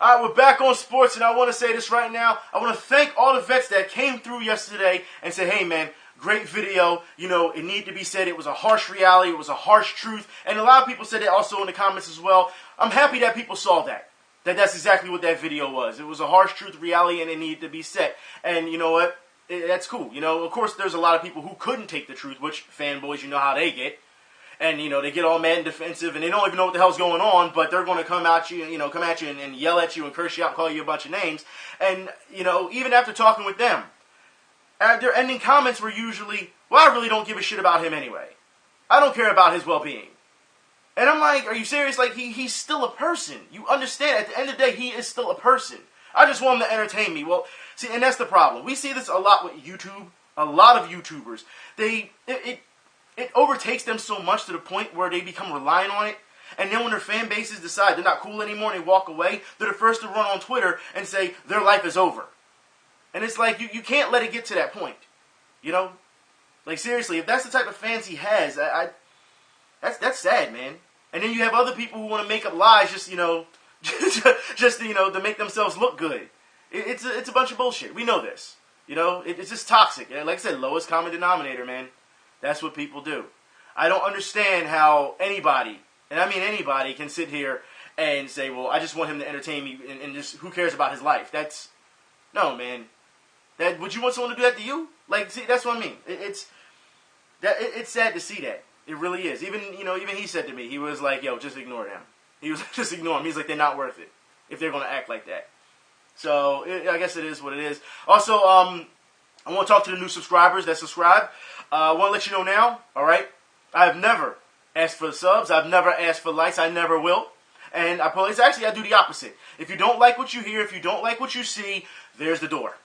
All right, we're back on sports, and I want to say this right now. I want to thank all the vets that came through yesterday and said, hey, man, great video. You know, it needed to be said. It was a harsh reality. It was a harsh truth. And a lot of people said that also in the comments as well. I'm happy that people saw that. That's exactly what that video was. It was a harsh truth reality, and it needed to be said. And you know what? That's cool. You know, of course, there's a lot of people who couldn't take the truth, which fanboys, you know how they get. And, you know, they get all mad and defensive, and they don't even know what the hell's going on, but they're going to come at you and yell at you and curse you out and call you a bunch of names. And, you know, even after talking with them, their ending comments were usually, well, I really don't give a shit about him anyway. I don't care about his well-being. And I'm like, are you serious? Like, he's still a person. You understand, at the end of the day, he is still a person. I just want him to entertain me. Well, see, and that's the problem. We see this a lot with YouTube. A lot of YouTubers. It overtakes them so much to the point where they become reliant on it. And then when their fan bases decide they're not cool anymore and they walk away, they're the first to run on Twitter and say their life is over. And it's like, you can't let it get to that point. You know? Like, seriously, if that's the type of fans he has, that's sad, man. And then you have other people who want to make up lies just, you know, to make themselves look good. It's a bunch of bullshit. We know this. You know? It's just toxic. Like I said, lowest common denominator, man. That's what people do. I don't understand how anybody, and I mean anybody, can sit here and say, well, I just want him to entertain me, and just, who cares about his life? No, man. Would you want someone to do that to you? Like, see, that's what I mean. It's sad to see that. It really is. Even he said to me, he was like, yo, just ignore them. He was just ignore them. He's like, they're not worth it if they're going to act like that. So, I guess it is what it is. Also, I want to talk to the new subscribers that subscribe. I want to let you know now, all right? I have never asked for subs. I've never asked for likes. I never will. And I do the opposite. If you don't like what you hear, if you don't like what you see, there's the door.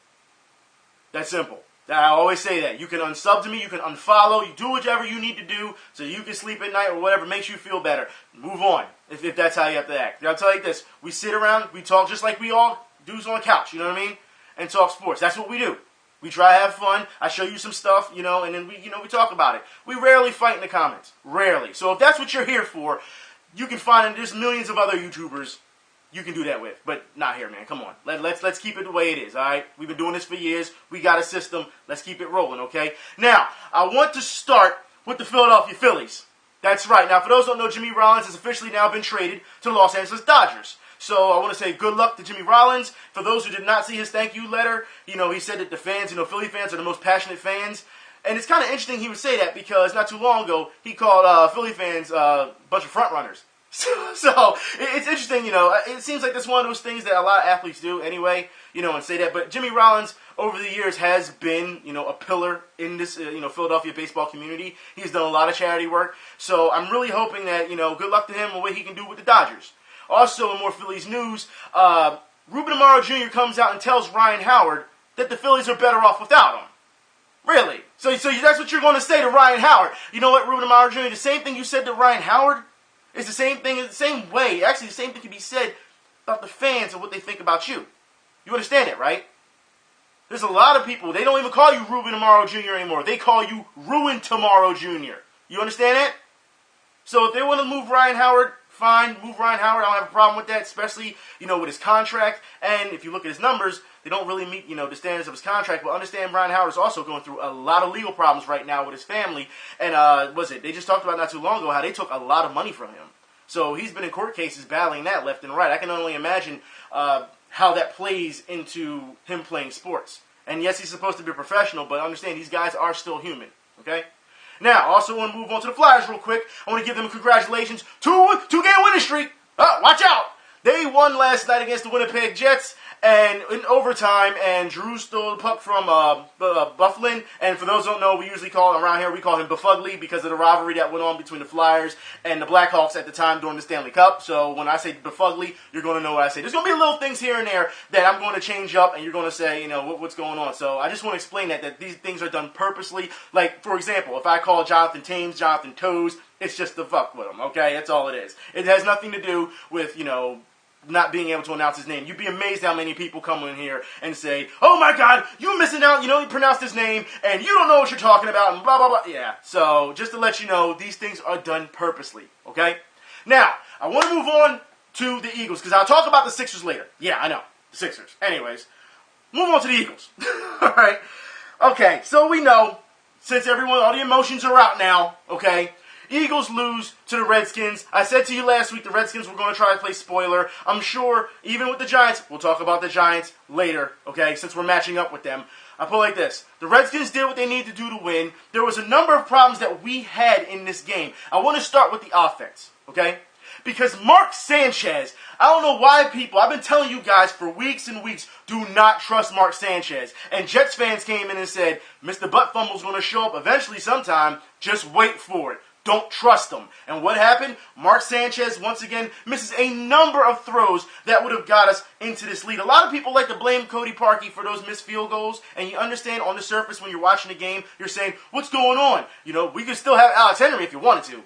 That's simple. I always say that. You can unsub to me. You can unfollow. You do whatever you need to do so you can sleep at night or whatever makes you feel better. Move on if that's how you have to act. I'll tell you like this. We sit around. We talk just like we all do on the couch. You know what I mean? And talk sports. That's what we do. We try to have fun. I show you some stuff, you know, and then we talk about it. We rarely fight in the comments. Rarely. So if that's what you're here for, you can find, there's millions of other YouTubers you can do that with. But not here, man. Come on. Let's keep it the way it is, all right? We've been doing this for years. We got a system. Let's keep it rolling, okay? Now, I want to start with the Philadelphia Phillies. That's right. Now, for those who don't know, Jimmy Rollins has officially now been traded to the Los Angeles Dodgers. So I want to say good luck to Jimmy Rollins. For those who did not see his thank you letter, you know, he said that the fans, you know, Philly fans are the most passionate fans. And it's kind of interesting he would say that because not too long ago, he called Philly fans a bunch of front runners. So it's interesting, you know, it seems like that's one of those things that a lot of athletes do anyway, you know, and say that. But Jimmy Rollins, over the years, has been, you know, a pillar in this, Philadelphia baseball community. He's done a lot of charity work. So I'm really hoping that, you know, good luck to him and what he can do with the Dodgers. Also, in more Phillies news, Ruben Amaro Jr. comes out and tells Ryan Howard that the Phillies are better off without him. Really? So that's what you're going to say to Ryan Howard. You know what, Ruben Amaro Jr., the same thing you said to Ryan Howard is the same thing, the same way. Actually, the same thing can be said about the fans and what they think about you. You understand it, right? There's a lot of people, they don't even call you Ruben Amaro Jr. anymore. They call you Ruin Tomorrow Jr. You understand that? So if they want to move Ryan Howard, fine, move Ryan Howard. I don't have a problem with that, especially, you know, with his contract. And if you look at his numbers, they don't really meet, you know, the standards of his contract. But understand Ryan Howard is also going through a lot of legal problems right now with his family. And, they just talked about not too long ago how they took a lot of money from him. So he's been in court cases battling that left and right. I can only imagine how that plays into him playing sports. And yes, he's supposed to be a professional, but understand these guys are still human, okay? Now, also want to move on to the Flyers real quick. I want to give them a congratulations. Two-game winning streak. Watch out. They won last night against the Winnipeg Jets. And in overtime, and Drew stole the puck from Bufflin. And for those who don't know, we usually call him around here, we call him Bufugly because of the rivalry that went on between the Flyers and the Blackhawks at the time during the Stanley Cup. So when I say Bufugly, you're going to know what I say. There's going to be little things here and there that I'm going to change up, and you're going to say, you know, what's going on. So I just want to explain that these things are done purposely. Like, for example, if I call Jonathan Tames Jonathan Toes, it's just to fuck with him, okay? That's all it is. It has nothing to do with, you know, not being able to announce his name. You'd be amazed how many people come in here and say, oh my God, you missing out, you know, you pronounced his name, and you don't know what you're talking about, and blah, blah, blah. Yeah, so just to let you know, these things are done purposely, okay? Now, I want to move on to the Eagles, because I'll talk about the Sixers later. Yeah, I know. The Sixers. Anyways, move on to the Eagles. All right. Okay, so we know, since all the emotions are out now, okay, Eagles lose to the Redskins. I said to you last week the Redskins were going to try to play spoiler. I'm sure, even with the Giants, we'll talk about the Giants later, okay, since we're matching up with them. I put it like this. The Redskins did what they needed to do to win. There was a number of problems that we had in this game. I want to start with the offense, okay? Because Mark Sanchez, I don't know why I've been telling you guys for weeks and weeks, do not trust Mark Sanchez. And Jets fans came in and said, Mr. Butt Fumble's going to show up eventually sometime. Just wait for it. Don't trust him. And what happened? Mark Sanchez, once again, misses a number of throws that would have got us into this lead. A lot of people like to blame Cody Parkey for those missed field goals. And you understand on the surface when you're watching the game, you're saying, what's going on? You know, we could still have Alex Henry if you wanted to.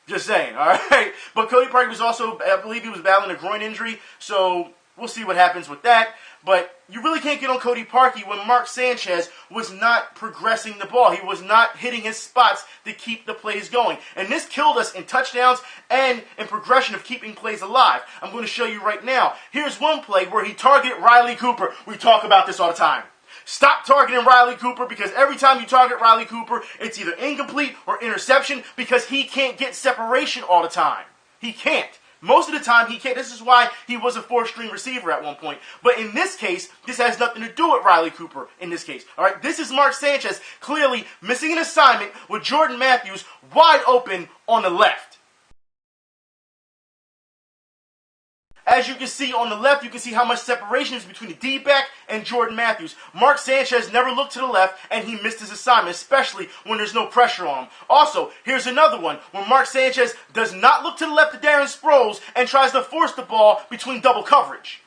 Just saying, all right? But Cody Parkey was also, I believe he was battling a groin injury, so we'll see what happens with that. But you really can't get on Cody Parkey when Mark Sanchez was not progressing the ball. He was not hitting his spots to keep the plays going. And this killed us in touchdowns and in progression of keeping plays alive. I'm going to show you right now. Here's one play where he targeted Riley Cooper. We talk about this all the time. Stop targeting Riley Cooper, because every time you target Riley Cooper, it's either incomplete or interception, because he can't get separation all the time. He can't. Most of the time, he can't. This is why he was a fourth-string receiver at one point. But in this case, this has nothing to do with Riley Cooper in this case. All right, this is Mark Sanchez clearly missing an assignment with Jordan Matthews wide open on the left. As you can see on the left, you can see how much separation is between the D-back and Jordan Matthews. Mark Sanchez never looked to the left, and he missed his assignment, especially when there's no pressure on him. Also, here's another one, when Mark Sanchez does not look to the left of Darren Sproles and tries to force the ball between double coverage.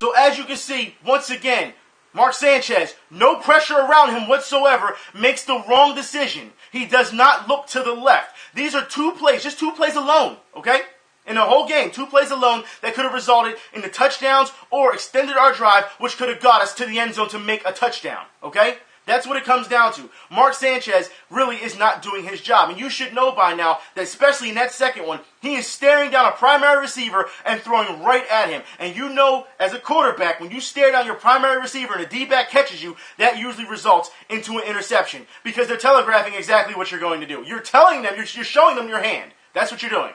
So as you can see, once again, Mark Sanchez, no pressure around him whatsoever, makes the wrong decision. He does not look to the left. These are two plays, just two plays alone, okay? In the whole game, two plays alone that could have resulted in the touchdowns or extended our drive, which could have got us to the end zone to make a touchdown, okay? That's what it comes down to. Mark Sanchez really is not doing his job. And you should know by now that especially in that second one, he is staring down a primary receiver and throwing right at him. And you know, as a quarterback, when you stare down your primary receiver and a D-back catches you, that usually results into an interception, because they're telegraphing exactly what you're going to do. You're telling them, you're showing them your hand. That's what you're doing.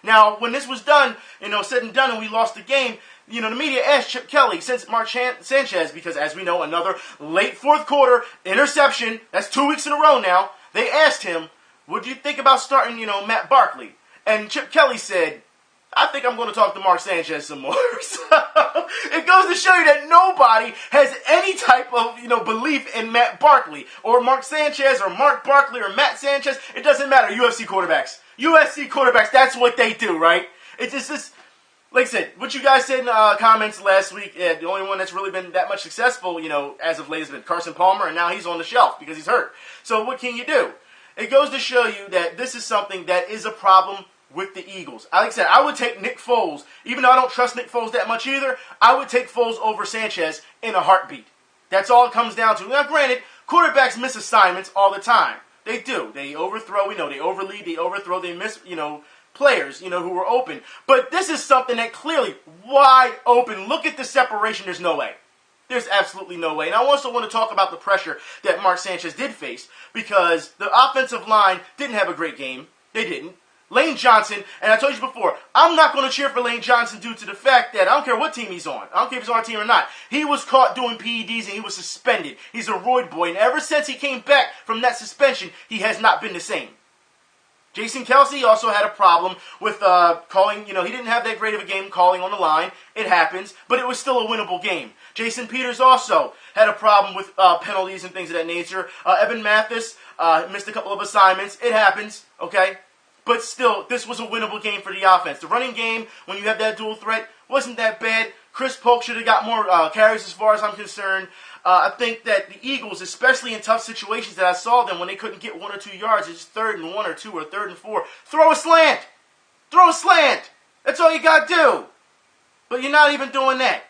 Now, when this was done, said and done, and we lost the game, the media asked Chip Kelly, since Mark Sanchez, because as we know, another late fourth quarter interception, that's 2 weeks in a row now, they asked him, what do you think about starting, Matt Barkley? And Chip Kelly said, I think I'm going to talk to Mark Sanchez some more. So it goes to show you that nobody has any type of, belief in Matt Barkley, or Mark Sanchez, or Mark Barkley, or Matt Sanchez. It doesn't matter. UFC quarterbacks, that's what they do, right? It's just this. Like I said, what you guys said in comments last week, the only one that's really been that much successful, as of late has been Carson Palmer, and now he's on the shelf because he's hurt. So what can you do? It goes to show you that this is something that is a problem with the Eagles. Like I said, I would take Nick Foles, even though I don't trust Nick Foles that much either, I would take Foles over Sanchez in a heartbeat. That's all it comes down to. Now, granted, quarterbacks miss assignments all the time. They do. They overthrow, they overlead, they overthrow, they miss, players, who were open. But this is something that clearly, wide open. Look at the separation. There's no way. There's absolutely no way. And I also want to talk about the pressure that Mark Sanchez did face, because the offensive line didn't have a great game. They didn't. Lane Johnson, and I told you before, I'm not going to cheer for Lane Johnson due to the fact that I don't care what team he's on. I don't care if he's on our team or not. He was caught doing PEDs and he was suspended. He's a roid boy, and ever since he came back from that suspension, he has not been the same. Jason Kelce also had a problem with calling, he didn't have that great of a game calling on the line. It happens, but it was still a winnable game. Jason Peters also had a problem with penalties and things of that nature. Evan Mathis missed a couple of assignments. It happens, okay? But still, this was a winnable game for the offense. The running game, when you have that dual threat, wasn't that bad. Chris Polk should have got more carries as far as I'm concerned. I think that the Eagles, especially in tough situations that I saw them when they couldn't get 1 or 2 yards, it's 3rd and 1 or 2 or 3rd and 4. Throw a slant. Throw a slant. That's all you got to do. But you're not even doing that.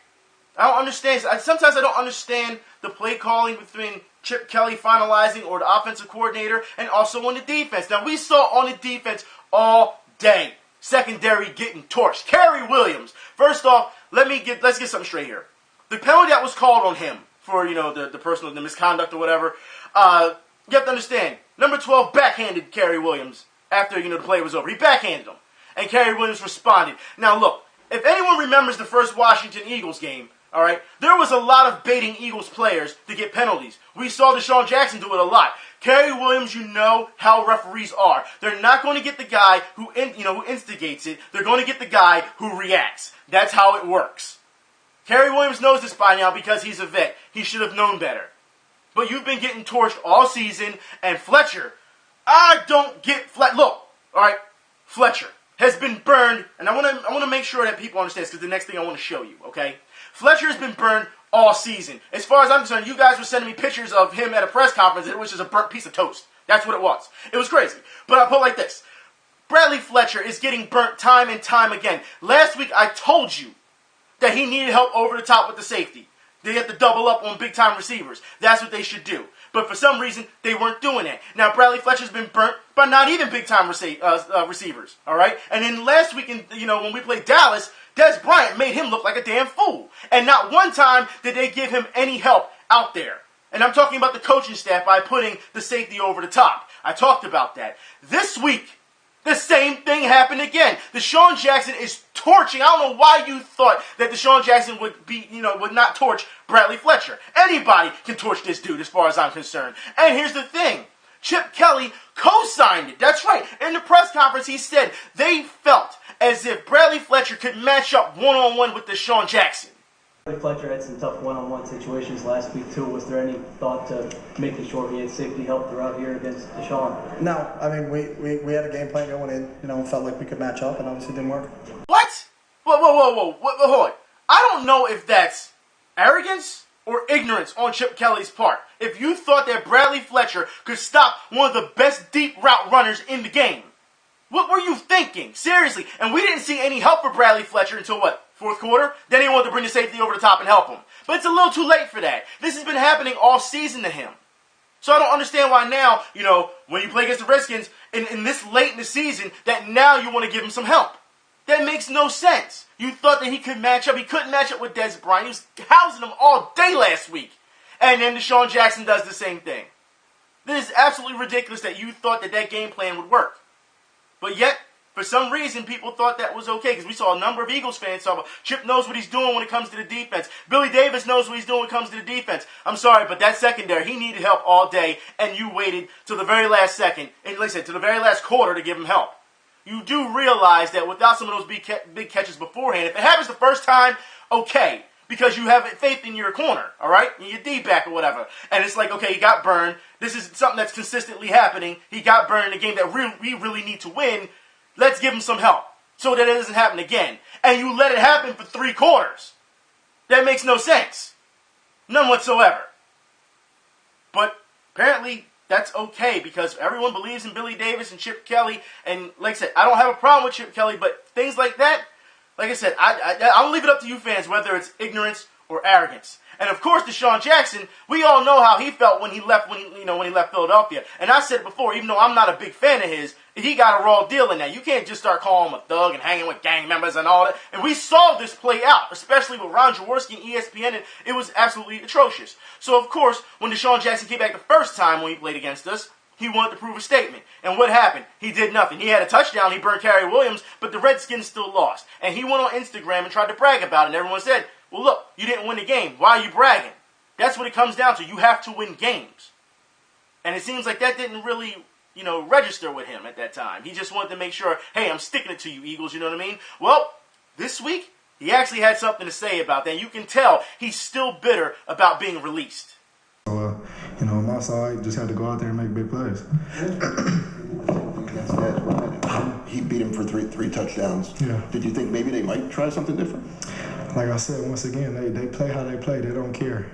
I don't understand. Sometimes I don't understand the play calling between Chip Kelly finalizing or the offensive coordinator and also on the defense. Now, we saw on the defense all day. Secondary getting torched. Kerry Williams. First off, let's get something straight here. The penalty that was called on him for, the misconduct or whatever, you have to understand, number 12 backhanded Kerry Williams after, the play was over. He backhanded him. And Kerry Williams responded. Now, look, if anyone remembers the first Washington Eagles game, all right, there was a lot of baiting Eagles players to get penalties. We saw Deshaun Jackson do it a lot. Kerry Williams, you know how referees are. They're not going to get the guy who instigates it. They're going to get the guy who reacts. That's how it works. Kerry Williams knows this by now because he's a vet. He should have known better. But you've been getting torched all season, and Fletcher, I don't get Look, all right, Fletcher has been burned, and I want to make sure that people understand this because the next thing I want to show you, okay? Fletcher has been burned all season. As far as I'm concerned, you guys were sending me pictures of him at a press conference, and it was just a burnt piece of toast. That's what it was. It was crazy. But I'll put it like this. Bradley Fletcher is getting burnt time and time again. Last week, I told you that he needed help over the top with the safety. They have to double up on big-time receivers. That's what they should do. But for some reason, they weren't doing that. Now, Bradley Fletcher's been burnt by not even big-time receivers, all right? And then last week, when we played Dallas, Des Bryant made him look like a damn fool. And not one time did they give him any help out there. And I'm talking about the coaching staff by putting the safety over the top. I talked about that. This week, the same thing happened again. Deshaun Jackson is torching. I don't know why you thought that Deshaun Jackson would not torch Bradley Fletcher. Anybody can torch this dude as far as I'm concerned. And here's the thing. Chip Kelly co-signed it. That's right. In the press conference, he said they felt as if Bradley Fletcher could match up one-on-one with Deshaun Jackson. Fletcher had some tough one-on-one situations last week, too. Was there any thought to making sure he had safety help throughout here against Deshaun? No. I mean, we had a game plan going in. Felt like we could match up, and obviously it didn't work. What? Whoa. Hold on. I don't know if that's arrogance or ignorance on Chip Kelly's part. If you thought that Bradley Fletcher could stop one of the best deep route runners in the game, what were you thinking? Seriously. And we didn't see any help for Bradley Fletcher until what? Fourth quarter? Then he wanted to bring the safety over the top and help him. But it's a little too late for that. This has been happening all season to him. So I don't understand why now, when you play against the Redskins, in this late in the season, that now you want to give him some help. That makes no sense. You thought that he could match up. He couldn't match up with Des Bryant. He was housing him all day last week. And then Deshaun Jackson does the same thing. This is absolutely ridiculous that you thought that game plan would work. But yet, for some reason, people thought that was okay because we saw a number of Eagles fans talk about Chip knows what he's doing when it comes to the defense. Billy Davis knows what he's doing when it comes to the defense. I'm sorry, but that secondary, he needed help all day, and you waited till the very last second, and like I said, to the very last quarter to give him help. You do realize that without some of those big catches beforehand, if it happens the first time, okay, because you have faith in your corner, all right, in your D-back or whatever. And it's like, okay, he got burned. This is something that's consistently happening. He got burned in a game that we really need to win. Let's give him some help so that it doesn't happen again. And you let it happen for 3 quarters. That makes no sense. None whatsoever. But apparently that's okay because everyone believes in Billy Davis and Chip Kelly. And like I said, I don't have a problem with Chip Kelly, but things like that, like I said, I'll leave it up to you fans whether it's ignorance or arrogance. And of course, Deshaun Jackson, we all know how he felt when he left Philadelphia. And I said before, even though I'm not a big fan of his, he got a raw deal in that. You can't just start calling him a thug and hanging with gang members and all that. And we saw this play out, especially with Ron Jaworski and ESPN, and it was absolutely atrocious. So of course, when Deshaun Jackson came back the first time when he played against us, he wanted to prove a statement. And what happened? He did nothing. He had a touchdown, he burned Kerry Williams, but the Redskins still lost. And he went on Instagram and tried to brag about it, and everyone said, well, look, you didn't win the game. Why are you bragging? That's what it comes down to. You have to win games. And it seems like that didn't really, register with him at that time. He just wanted to make sure, hey, I'm sticking it to you, Eagles, you know what I mean? Well, this week, he actually had something to say about that. You can tell he's still bitter about being released. So, on my side, just had to go out there and make big plays. He beat him for three touchdowns. Yeah. Did you think maybe they might try something different? Like I said, once again, they play how they play. They don't care.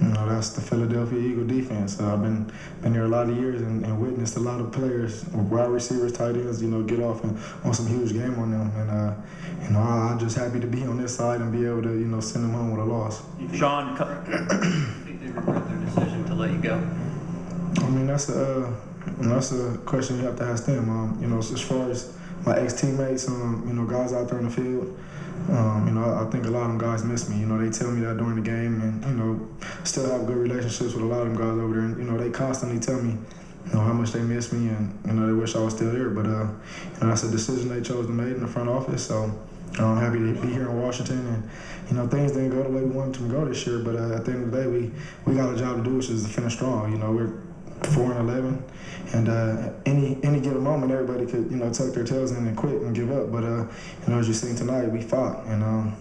That's the Philadelphia Eagle defense. I've been there a lot of years and witnessed a lot of players, wide receivers, tight ends, get off on some huge game on them. And, I'm just happy to be on this side and be able to, send them home with a loss. Sean, they regret their decision to let you go? I mean, that's a question you have to ask them. As far as my ex-teammates, guys out there in the field. I think a lot of them guys miss me. They tell me that during the game, and still have good relationships with a lot of them guys over there. And they constantly tell me, how much they miss me, and they wish I was still there. But that's a decision they chose to make in the front office. So I'm happy to be here in Washington, and things didn't go the way we wanted them to go this year. But at the end of the day, we got a job to do, which is to finish strong. We're 4-11, and any given moment, everybody could tuck their tails in and quit and give up. But as you've seen tonight, we fought, and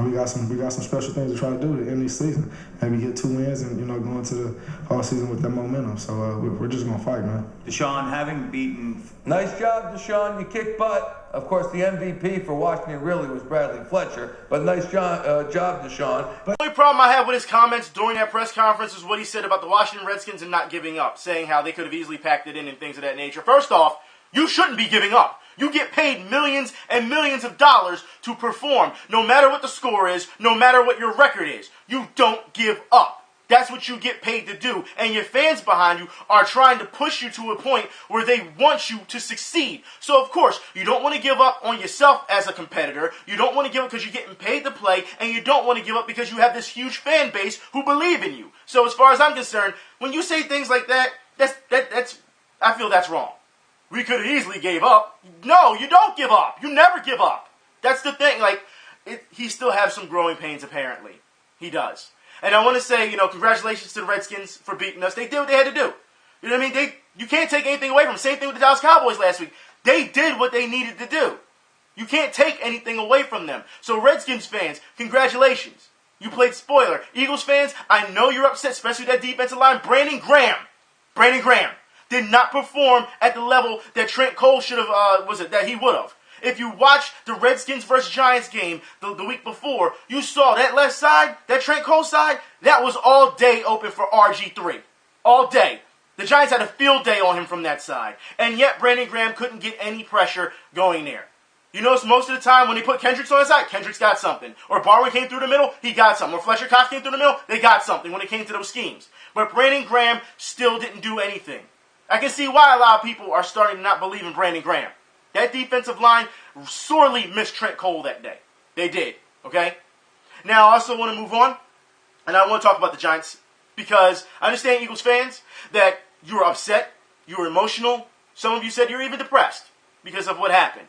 we got some special things to try to do to end this season. Maybe get 2 wins and go into the all season with that momentum. So we're just gonna fight, man. Deshaun, having beaten. Nice job, Deshaun. You kicked butt. Of course, the MVP for Washington really was Bradley Fletcher, but nice job, Deshaun. The only problem I have with his comments during that press conference is what he said about the Washington Redskins and not giving up, saying how they could have easily packed it in and things of that nature. First off, you shouldn't be giving up. You get paid millions and millions of dollars to perform, no matter what the score is, no matter what your record is. You don't give up. That's what you get paid to do. And your fans behind you are trying to push you to a point where they want you to succeed. So, of course, you don't want to give up on yourself as a competitor. You don't want to give up because you're getting paid to play. And you don't want to give up because you have this huge fan base who believe in you. So, as far as I'm concerned, when you say things like that, I feel that's wrong. We could have easily gave up. No, you don't give up. You never give up. That's the thing. He still has some growing pains, apparently. He does. And I want to say, congratulations to the Redskins for beating us. They did what they had to do. You know what I mean? You can't take anything away from them. Same thing with the Dallas Cowboys last week. They did what they needed to do. You can't take anything away from them. So Redskins fans, congratulations. You played spoiler. Eagles fans, I know you're upset, especially with that defensive line. Brandon Graham did not perform at the level that Trent Cole should have, that he would have. If you watch the Redskins versus Giants game the week before, you saw that left side, that Trent Cole side, that was all day open for RG3. All day. The Giants had a field day on him from that side. And yet Brandon Graham couldn't get any pressure going there. You notice most of the time when they put Kendricks on his side, Kendricks got something. Or Barwin came through the middle, he got something. Or Fletcher Cox came through the middle, they got something when it came to those schemes. But Brandon Graham still didn't do anything. I can see why a lot of people are starting to not believe in Brandon Graham. That defensive line sorely missed Trent Cole that day. They did, okay? Now, I also want to move on, and I want to talk about the Giants, because I understand, Eagles fans, that you were upset, you were emotional. Some of you said you're even depressed because of what happened.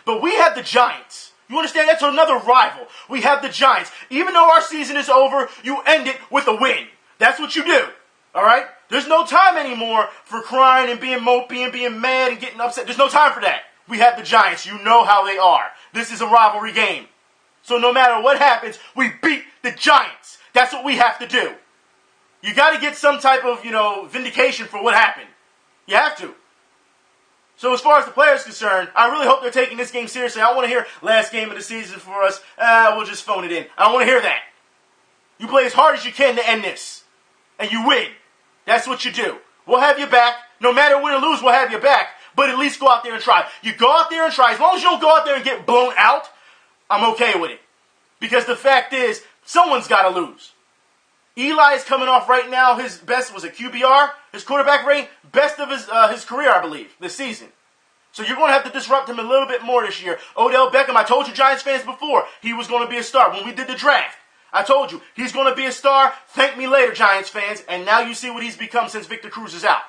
But we have the Giants. You understand? That's another rival. We have the Giants. Even though our season is over, you end it with a win. That's what you do, all right? There's no time anymore for crying and being mopey and being mad and getting upset. There's no time for that. We have the Giants. You know how they are. This is a rivalry game. So no matter what happens, we beat the Giants. That's what we have to do. You got to get some type of, vindication for what happened. You have to. So as far as the players are concerned, I really hope they're taking this game seriously. I don't want to hear last game of the season for us. We'll just phone it in. I don't want to hear that. You play as hard as you can to end this. And you win. That's what you do. We'll have you back. No matter win or lose, we'll have you back. But at least go out there and try. You go out there and try. As long as you don't go out there and get blown out, I'm okay with it. Because the fact is, someone's got to lose. Eli is coming off right now. His best was a QBR. His quarterback rating, best of his career, I believe, this season. So you're going to have to disrupt him a little bit more this year. Odell Beckham, I told you Giants fans before, he was going to be a star. When we did the draft, I told you, he's going to be a star. Thank me later, Giants fans. And now you see what he's become since Victor Cruz is out.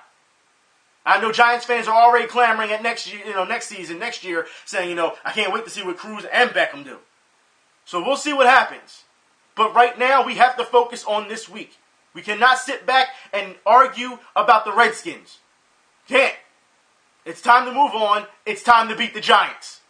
I know Giants fans are already clamoring at next year, saying, I can't wait to see what Cruz and Beckham do. So we'll see what happens. But right now, we have to focus on this week. We cannot sit back and argue about the Redskins. Can't. It's time to move on. It's time to beat the Giants.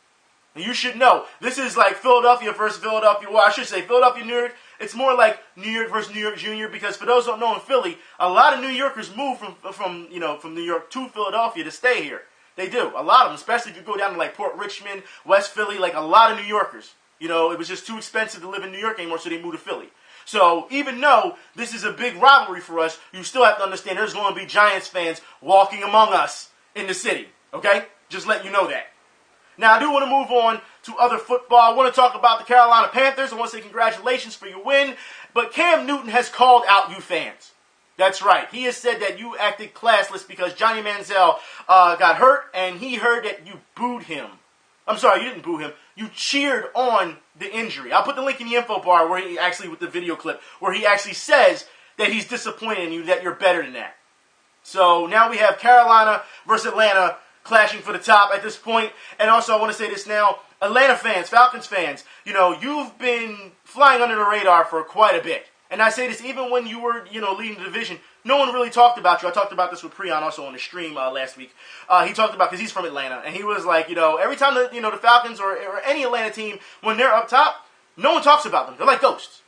And you should know, this is like Philadelphia versus Philadelphia. Well, I should say Philadelphia, New York. It's more like New York versus New York Junior, because for those who don't know, in Philly, a lot of New Yorkers move from New York to Philadelphia to stay here. They do. A lot of them, especially if you go down to like Port Richmond, West Philly, like a lot of New Yorkers. It was just too expensive to live in New York anymore, so they moved to Philly. So even though this is a big rivalry for us, you still have to understand there's going to be Giants fans walking among us in the city. Okay? Just letting you know that. Now, I do want to move on to other football. I want to talk about the Carolina Panthers. I want to say congratulations for your win. But Cam Newton has called out you fans. That's right. He has said that you acted classless because Johnny Manziel got hurt, and he heard that you booed him. I'm sorry, you didn't boo him. You cheered on the injury. I'll put the link in the info bar where he actually, with the video clip, where he actually says that he's disappointed in you, that you're better than that. So now we have Carolina versus Atlanta clashing for the top at this point. And also I want to say this now, Atlanta fans, Falcons fans, you've been flying under the radar for quite a bit. And I say this even when you were, leading the division. No one really talked about you. I talked about this with Prion also on the stream last week. He talked about, because he's from Atlanta, and he was like, every time the Falcons or any Atlanta team, when they're up top, no one talks about them. They're like ghosts.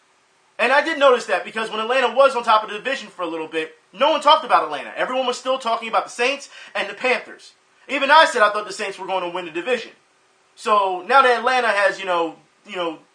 And I did notice that because when Atlanta was on top of the division for a little bit, no one talked about Atlanta. Everyone was still talking about the Saints and the Panthers. Even I said I thought the Saints were going to win the division. So now that Atlanta has,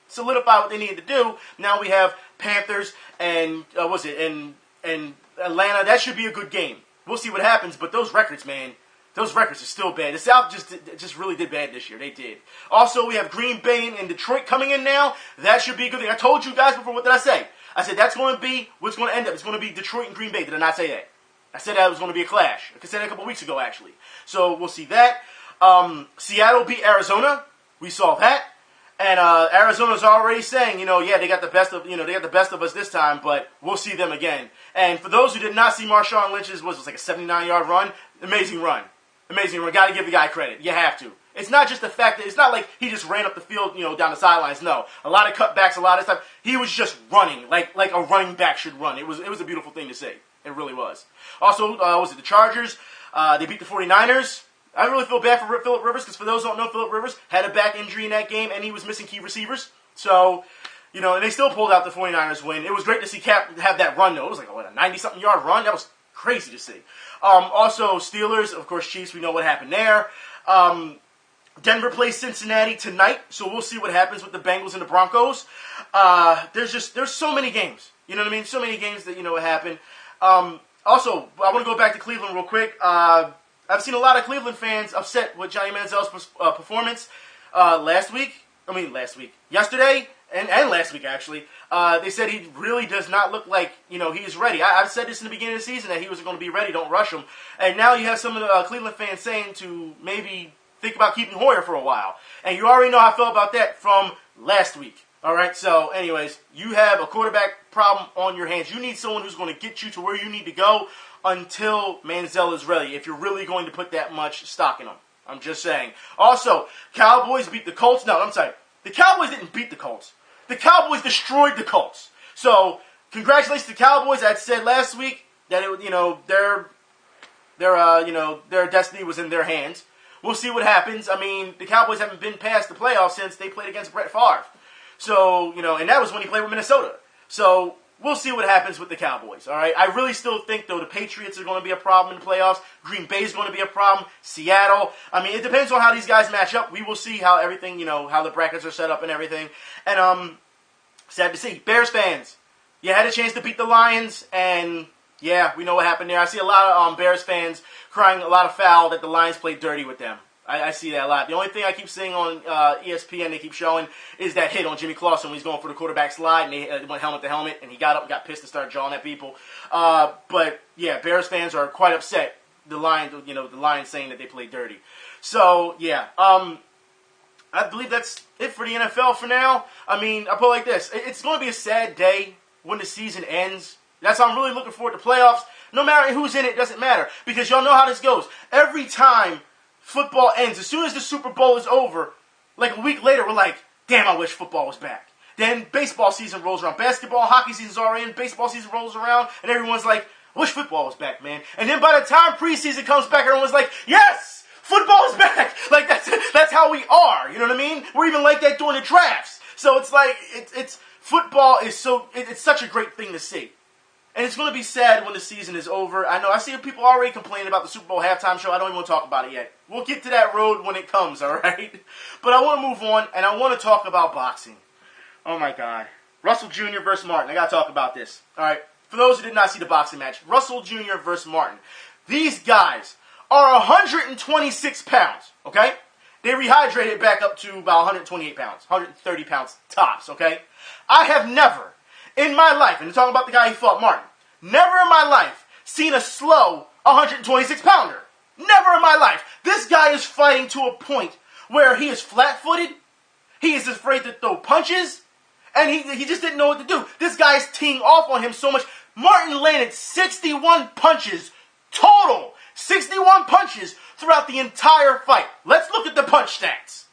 solidified what they needed to do, now we have Panthers and and Atlanta. That should be a good game. We'll see what happens, but those records, man, those records are still bad. The South just really did bad this year. They did. Also, we have Green Bay and Detroit coming in now. That should be a good thing. I told you guys before, what did I say? I said that's going to be what's going to end up. It's going to be Detroit and Green Bay. Did I not say that? I said that it was going to be a clash. I said that a couple weeks ago, actually. So we'll see that. Seattle beat Arizona. We saw that. And Arizona's already saying, they got the best of us this time, but we'll see them again. And for those who did not see Marshawn Lynch's, was like a 79-yard run, amazing run. Got to give the guy credit. You have to. It's not just the fact that it's not like he just ran up the field, down the sidelines. No, a lot of cutbacks, a lot of stuff. He was just running like a running back should run. It was a beautiful thing to see. It really was. Also, was it the Chargers? They beat the 49ers. I really feel bad for Phillip Rivers because for those who don't know, Phillip Rivers had a back injury in that game and he was missing key receivers. So, and they still pulled out the 49ers win. It was great to see Cap have that run, though. It was like, a 90-something yard run? That was crazy to see. Also, Steelers, of course, Chiefs, we know what happened there. Denver plays Cincinnati tonight, so we'll see what happens with the Bengals and the Broncos. There's so many games. You know what I mean? So many games that what happened. Also, I want to go back to Cleveland real quick. I've seen a lot of Cleveland fans upset with Johnny Manziel's performance yesterday, and last week, actually. They said he really does not look like, he's ready. I've said this in the beginning of the season that he was going to be ready, don't rush him. And now you have some of the Cleveland fans saying to maybe think about keeping Hoyer for a while. And you already know how I felt about that from last week. All right, so anyways, you have a quarterback problem on your hands. You need someone who's going to get you to where you need to go until Manziel is ready, if you're really going to put that much stock in him. I'm just saying. Also, Cowboys beat the Colts. No, I'm sorry. The Cowboys didn't beat the Colts. The Cowboys destroyed the Colts. So, congratulations to the Cowboys. I said last week that their destiny was in their hands. We'll see what happens. I mean, the Cowboys haven't been past the playoffs since they played against Brett Favre. So, and that was when he played with Minnesota. So, we'll see what happens with the Cowboys, all right? I really still think, though, the Patriots are going to be a problem in the playoffs. Green Bay is going to be a problem. Seattle. I mean, it depends on how these guys match up. We will see how everything, how the brackets are set up and everything. And, sad to see. Bears fans, you had a chance to beat the Lions, and, yeah, we know what happened there. I see a lot of Bears fans crying a lot of foul that the Lions played dirty with them. I see that a lot. The only thing I keep seeing on ESPN, they keep showing, is that hit on Jimmy Clausen when he's going for the quarterback slide, and they went helmet to helmet, and he got up and got pissed and started jawing at people. But yeah, Bears fans are quite upset. The Lions saying that they played dirty. So yeah, I believe that's it for the NFL for now. I mean, I put it like this: it's going to be a sad day when the season ends. That's why I'm really looking forward to playoffs. No matter who's in it, doesn't matter, because y'all know how this goes. Every time football ends, as soon as the Super Bowl is over, like a week later, we're like, damn, I wish football was back. Then baseball season rolls around. Basketball, hockey season's already in. Baseball season rolls around, and everyone's like, I wish football was back, man. And then by the time preseason comes back, everyone's like, yes, football is back. Like, that's how we are. You know what I mean? We're even like that during the drafts. So it's like, football is it's such a great thing to see. And it's going to be sad when the season is over. I know I see people already complaining about the Super Bowl halftime show. I don't even want to talk about it yet. We'll get to that road when it comes, all right? But I want to move on, and I want to talk about boxing. Oh, my God. Russell Jr. versus Martin. I got to talk about this. All right? For those who did not see the boxing match, Russell Jr. versus Martin. These guys are 126 pounds, okay? They rehydrated back up to about 128 pounds, 130 pounds tops, okay? I have never in my life, and I'm talking about the guy who fought Martin, never in my life seen a slow 126-pounder. Never in my life. This guy is fighting to a point where he is flat-footed, he is afraid to throw punches, and he just didn't know what to do. This guy is teeing off on him so much. Martin landed 61 punches total. 61 punches throughout the entire fight. Let's look at the punch stats.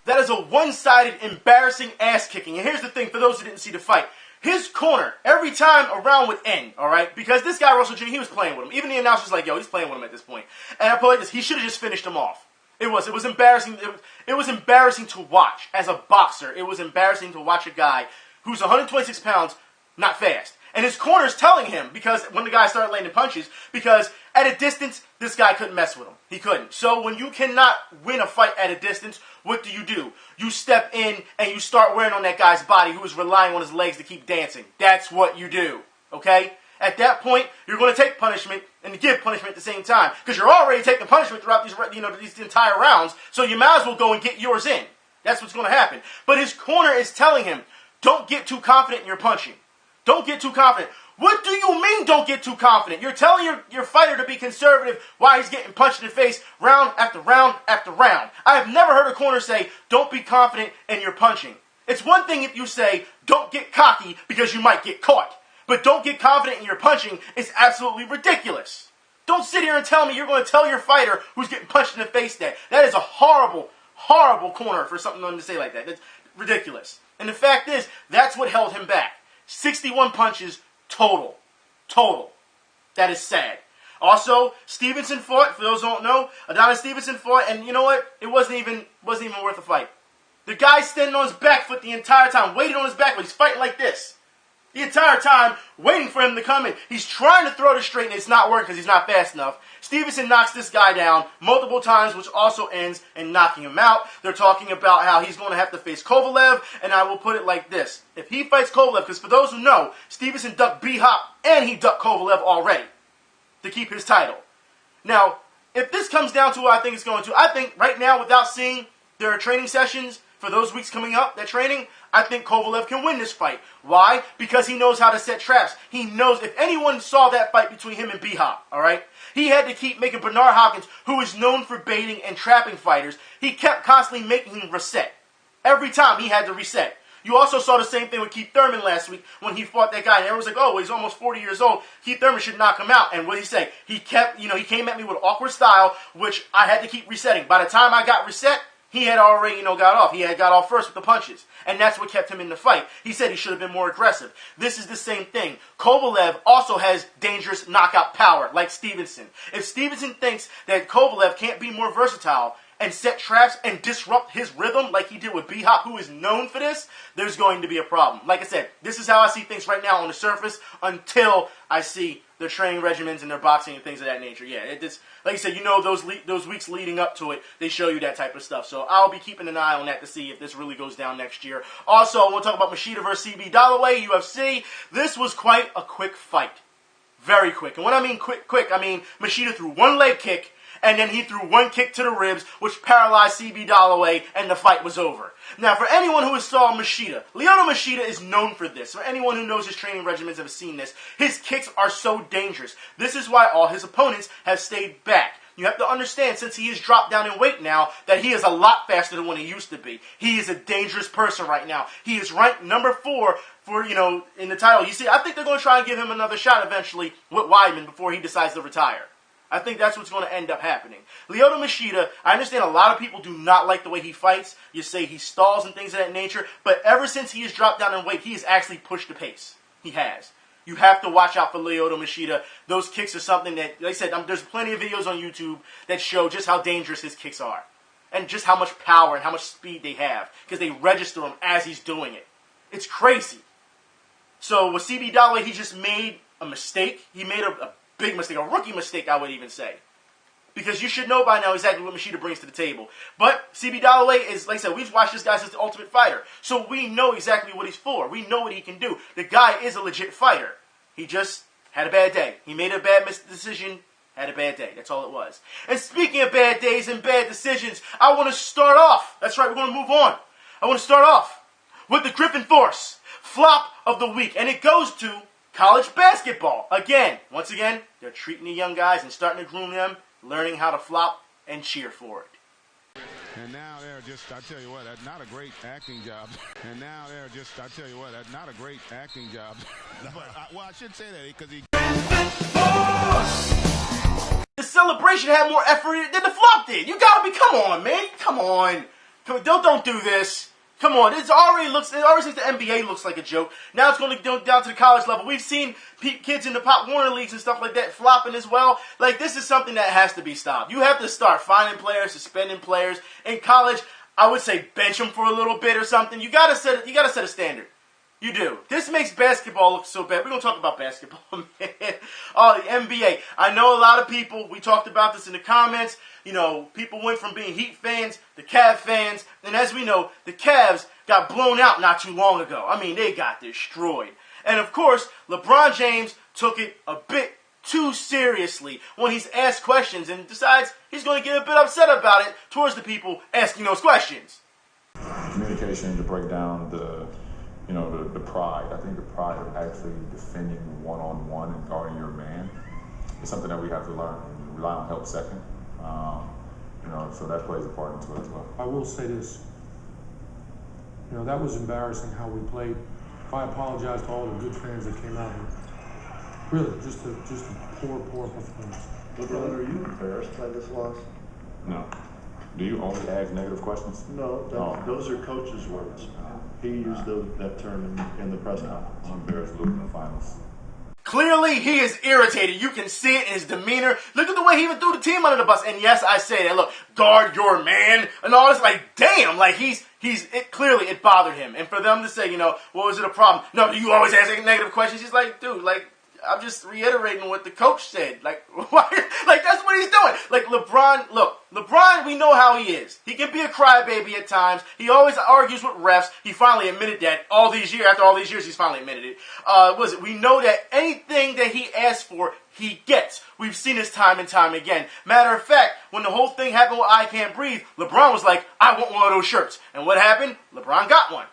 That is a one-sided, embarrassing ass-kicking. And here's the thing, for those who didn't see the fight. His corner, every time a round would end, all right? Because this guy, Russell Jr., he was playing with him. Even the announcer's like, yo, he's playing with him at this point. And I put it like this, he should have just finished him off. It was embarrassing. It was embarrassing to watch as a boxer. It was embarrassing to watch a guy who's 126 pounds, not fast. And his corner's telling him, because when the guy started landing punches, because at a distance, this guy couldn't mess with him. He couldn't. So when you cannot win a fight at a distance, what do? You step in and you start wearing on that guy's body who is relying on his legs to keep dancing. That's what you do, okay? At that point, you're going to take punishment and give punishment at the same time, because you're already taking punishment throughout these entire rounds, so you might as well go and get yours in. That's what's going to happen. But his corner is telling him, don't get too confident in your punching. Don't get too confident. What do you mean don't get too confident? You're telling your fighter to be conservative while he's getting punched in the face round after round after round. I have never heard a corner say, don't be confident in your punching. It's one thing if you say, don't get cocky because you might get caught. But don't get confident in your punching is absolutely ridiculous. Don't sit here and tell me you're going to tell your fighter who's getting punched in the face that. That is a horrible, horrible corner for something to say like that. That's ridiculous. And the fact is, that's what held him back. 61 punches total. Total. That is sad. Also, Stevenson fought, for those who don't know, Adonis Stevenson fought, and you know what? It wasn't even worth a fight. The guy's standing on his back foot the entire time, waiting on his back foot. He's fighting like this. The entire time, waiting for him to come in. He's trying to throw the straight, and it's not working because he's not fast enough. Stevenson knocks this guy down multiple times, which also ends in knocking him out. They're talking about how he's going to have to face Kovalev, and I will put it like this. If he fights Kovalev, because for those who know, Stevenson ducked B-Hop, and he ducked Kovalev already to keep his title. Now, if this comes down to what I think it's going to, I think right now, without seeing their training sessions for those weeks coming up, that training, I think Kovalev can win this fight. Why? Because he knows how to set traps. He knows, if anyone saw that fight between him and B-Hop, all right, he had to keep making Bernard Hopkins, who is known for baiting and trapping fighters, he kept constantly making him reset. Every time he had to reset. You also saw the same thing with Keith Thurman last week when he fought that guy. And everyone's like, oh, well, he's almost 40 years old. Keith Thurman should knock him out. And what did he say? He kept, he came at me with awkward style, which I had to keep resetting. By the time I got reset, he had already, got off. He had got off first with the punches. And that's what kept him in the fight. He said he should have been more aggressive. This is the same thing. Kovalev also has dangerous knockout power, like Stevenson. If Stevenson thinks that Kovalev can't be more versatile and set traps and disrupt his rhythm like he did with B-Hop, who is known for this, there's going to be a problem. Like I said, this is how I see things right now on the surface until I see their training regimens and their boxing and things of that nature. Yeah, it's like I said, those weeks leading up to it, they show you that type of stuff. So I'll be keeping an eye on that to see if this really goes down next year. Also, I want to talk about Machida versus CB Dolloway, UFC. This was quite a quick fight. Very quick. And when I mean quick, I mean Machida threw one leg kick, and then he threw one kick to the ribs, which paralyzed CB Dolloway, and the fight was over. Now, for anyone who has saw Machida, Lyoto Machida is known for this. For anyone who knows his training regimens have seen this, his kicks are so dangerous. This is why all his opponents have stayed back. You have to understand, since he has dropped down in weight now, that he is a lot faster than when he used to be. He is a dangerous person right now. He is ranked number 4 for, in the title. You see, I think they're going to try and give him another shot eventually with Weidman before he decides to retire. I think that's what's going to end up happening. Lyoto Machida, I understand a lot of people do not like the way he fights. You say he stalls and things of that nature. But ever since he has dropped down in weight, he has actually pushed the pace. He has. You have to watch out for Lyoto Machida. Those kicks are something that, like I said, there's plenty of videos on YouTube that show just how dangerous his kicks are. And just how much power and how much speed they have. Because they register him as he's doing it. It's crazy. So with CB Dolloway, he just made a mistake. He made a big mistake, a rookie mistake, I would even say. Because you should know by now exactly what Machida brings to the table. But CB Dolloway is, like I said, we've watched this guy since the Ultimate Fighter. So we know exactly what he's for. We know what he can do. The guy is a legit fighter. He just had a bad day. He made a bad decision, had a bad day. That's all it was. And speaking of bad days and bad decisions, I want to start off. That's right, we're going to move on. I want to start off with the Griffin Force Flop of the Week. And it goes to College basketball. Once again, they're treating the young guys and starting to groom them, learning how to flop and cheer for it. And now they're just, I tell you what, that's not a great acting job. And now they're just, I tell you what, that's not a great acting job. But, I should say that because he... The celebration had more effort than the flop did. You gotta be, come on, man. Come on. Don't do this. Come on. It already since the NBA looks like a joke. Now it's going to go down to the college level. We've seen kids in the Pop Warner leagues and stuff like that flopping as well. Like, this is something that has to be stopped. You have to start fining players, suspending players. In college, I would say bench them for a little bit or something. You gotta set a standard. You do. This makes basketball look so bad. We're going to talk about basketball, man. Oh, the NBA. I know a lot of people, we talked about this in the comments, people went from being Heat fans to Cavs fans. And as we know, the Cavs got blown out not too long ago. I mean, they got destroyed. And of course, LeBron James took it a bit too seriously when he's asked questions and decides he's going to get a bit upset about it towards the people asking those questions. Communication to break down the pride. I think the pride of actually defending one-on-one and guarding your man is something that we have to learn. We rely on help second. So that plays a part into it as well. I will say this. That was embarrassing how we played. I apologize to all the good fans that came out here. Really, just a poor performance. LeBron, are you embarrassed by this loss? No. Do you only ask negative questions? No, those are coach's words. He used that term in the press conference. I'm embarrassed losing the finals. Clearly, he is irritated. You can see it in his demeanor. Look at the way he even threw the team under the bus. And yes, I say that. Look, guard your man and all this. Like, damn. Like, clearly it bothered him. And for them to say, well, is it a problem? No, do you always ask negative questions? He's like, dude, I'm just reiterating what the coach said. Like, why? Like, that's what he's doing. Like, LeBron, we know how he is. He can be a crybaby at times. He always argues with refs. He finally admitted that after all these years, he's finally admitted it. We know that anything that he asks for, he gets. We've seen this time and time again. Matter of fact, when the whole thing happened with I Can't Breathe, LeBron was like, I want one of those shirts. And what happened? LeBron got one.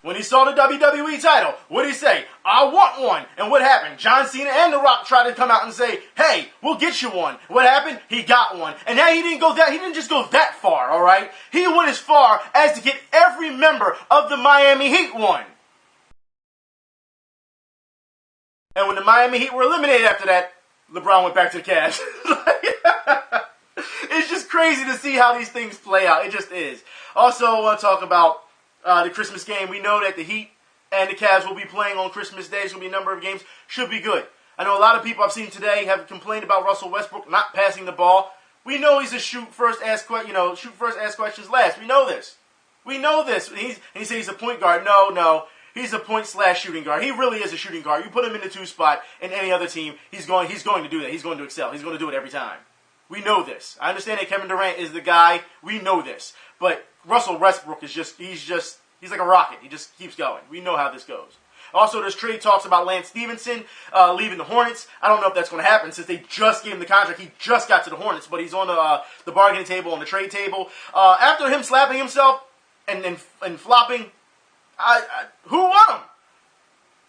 When he saw the WWE title, what did he say? I want one. And what happened? John Cena and The Rock tried to come out and say, hey, we'll get you one. What happened? He got one. And now he didn't just go that far, all right? He went as far as to get every member of the Miami Heat one. And when the Miami Heat were eliminated after that, LeBron went back to the Cavs. It's just crazy to see how these things play out. It just is. Also, I want to talk about the Christmas game. We know that the Heat and the Cavs will be playing on Christmas Day. There's going to be a number of games. Should be good. I know a lot of people I've seen today have complained about Russell Westbrook not passing the ball. We know he's a shoot first, ask questions last. We know this. And he said he's a point guard. No. He's a point/shooting guard. He really is a shooting guard. You put him in the 2 spot in any other team, he's going to do that. He's going to excel. He's going to do it every time. We know this. I understand that Kevin Durant is the guy. We know this. But Russell Westbrook he's like a rocket. He just keeps going. We know how this goes. Also, there's trade talks about Lance Stevenson leaving the Hornets. I don't know if that's going to happen since they just gave him the contract. He just got to the Hornets, but he's on the bargaining table, on the trade table. After him slapping himself and flopping, who won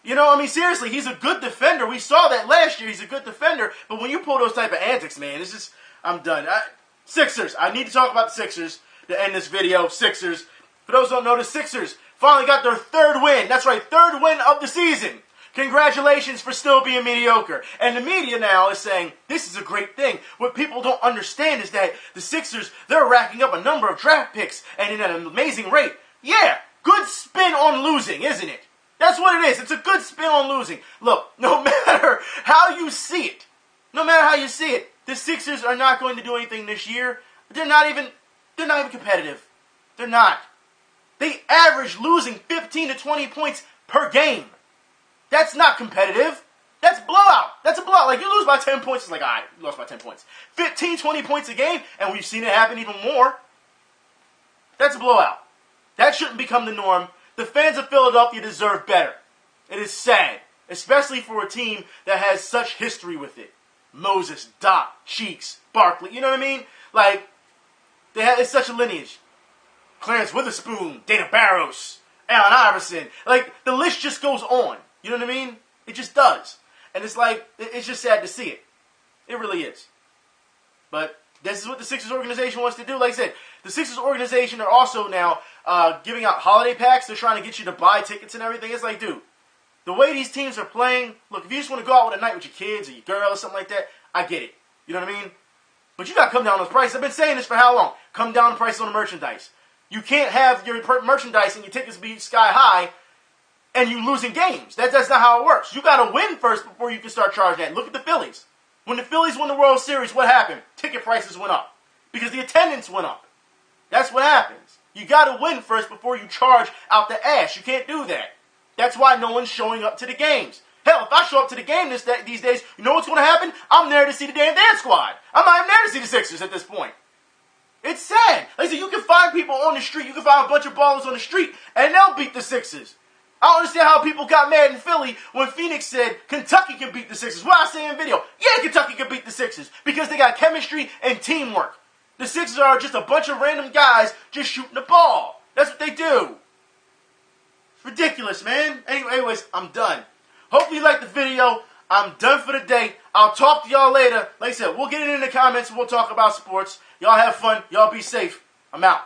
him? Seriously, he's a good defender. We saw that last year. He's a good defender. But when you pull those type of antics, man, it's just, I'm done. Sixers. I need to talk about the Sixers to end this video. Sixers. For those who don't know, the Sixers finally got their 3rd win. That's right, 3rd win of the season. Congratulations for still being mediocre. And the media now is saying, this is a great thing. What people don't understand is that the Sixers, they're racking up a number of draft picks and in an amazing rate. Yeah, good spin on losing, isn't it? That's what it is. It's a good spin on losing. Look, no matter how you see it, the Sixers are not going to do anything this year. They're not even competitive. They're not. They average losing 15 to 20 points per game. That's not competitive. That's blowout. That's a blowout. Like, you lose by 10 points, it's like, all right, you lost by 10 points. 15, 20 points a game, and we've seen it happen even more. That's a blowout. That shouldn't become the norm. The fans of Philadelphia deserve better. It is sad, especially for a team that has such history with it. Moses, Doc, Cheeks, Barkley, you know what I mean? Like, it's such a lineage. Clarence Witherspoon, Dana Barros, Allen Iverson. Like, the list just goes on. You know what I mean? It just does. And it's like, it's just sad to see it. It really is. But this is what the Sixers organization wants to do. Like I said, the Sixers organization are also now giving out holiday packs. They're trying to get you to buy tickets and everything. It's like, dude, the way these teams are playing, look, if you just want to go out with a night with your kids or your girl or something like that, I get it. You know what I mean? But you got to come down on those prices. I've been saying this for how long? Come down the price on the merchandise. You can't have your merchandise and your tickets be sky high and you losing games. That's not how it works. You got to win first before you can start charging that. Look at the Phillies. When the Phillies won the World Series, what happened? Ticket prices went up because the attendance went up. That's what happens. You got to win first before you charge out the ass. You can't do that. That's why no one's showing up to the games. Hell, if I show up to the game these days, you know what's going to happen? I'm there to see the damn dance squad. I'm not even there to see the Sixers at this point. It's sad. Like I said, you can find people on the street. You can find a bunch of ballers on the street, and they'll beat the Sixers. I don't understand how people got mad in Philly when Phoenix said Kentucky can beat the Sixers. What I say in video, yeah, Kentucky can beat the Sixers because they got chemistry and teamwork. The Sixers are just a bunch of random guys just shooting the ball. That's what they do. It's ridiculous, man. Anyways, I'm done. Hopefully you liked the video. I'm done for the day. I'll talk to y'all later. Like I said, we'll get it in the comments and we'll talk about sports. Y'all have fun. Y'all be safe. I'm out.